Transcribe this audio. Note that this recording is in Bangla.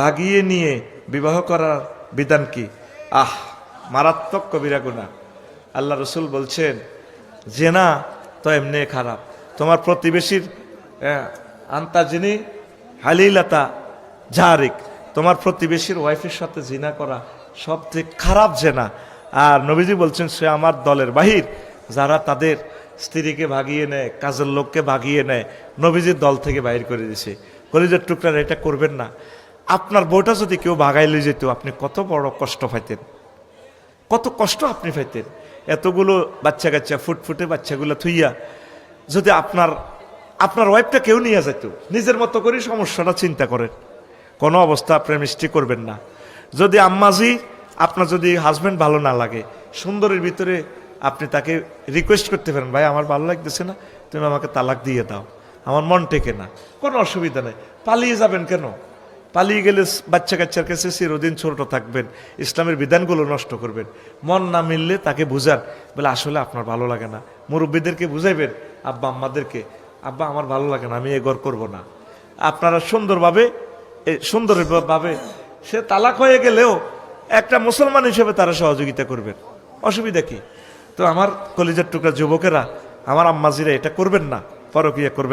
ভাগিয়ে নিয়ে বিবাহ করার বিধান কি? মারাত্মক কবিরা গুনাহ। আল্লাহ রসুল বলছেন জেনা তো এমনি খারাপ। তোমার প্রতিবেশীর আন্তাজিনী হালিলাতা জারিক, তোমার প্রতিবেশীর ওয়াইফের সাথে জিনা করা সবচেয়ে খারাপ জেনা। আর নবীজি বলছেন সে আমার দলের বাহির। যারা তাদের স্ত্রীকে ভাগিয়ে নেয়, কাজের লোককে ভাগিয়ে নেয়, নবীজির দল থেকে বাইর করে দিছে। কলিজার টুকরার এটা করবেন না। আপনার বউটা যদি কেউ ভাগাইলে যেত, আপনি কত বড় কষ্ট পাইতেন, কত কষ্ট আপনি পাইতেন। এতগুলো বাচ্চা কাচ্চা ফুটফুটে বাচ্চাগুলো থুইয়া যদি আপনার ওয়াইফটা কেউ নিয়ে যেত, নিজের মতো করে সমস্যাটা চিন্তা করেন। কোনো অবস্থা প্রেমিষ্টি করবেন না। যদি আম্মাজি আপনার যদি হাজব্যান্ড ভালো না লাগে, সুন্দরের ভিতরে আপনি তাকে রিকোয়েস্ট করতে পারেন, ভাই আমার ভালো লাগতেছে না, তুমি আমাকে তালাক দিয়ে দাও, আমার মন টেকে না। কোনো অসুবিধা নেই। পালিয়ে যাবেন কেন? পালিয়ে গেলে বাচ্চা কাচ্চার কাছে চিরদিন ছোট থাকবেন, ইসলামের বিধানগুলো নষ্ট করবেন। মন না মিললে তাকে বুঝান, বলে আসলে আপনার ভালো লাগে না। মুরব্বীদেরকে বুঝাইবেন, আব্বা আম্মাদেরকে, আব্বা আমার ভালো লাগে না, আমি এ ঘর করবো না। আপনারা সুন্দরভাবে সে তালাক হয়ে গেলেও একটা মুসলমান হিসেবে তারা সহযোগিতা করবেন। অসুবিধা কি? তো আমার কলিজার টুকরা যুবকেরা, আমার আম্মাজিরা, এটা করবেন না, পরকিয়া করবেন।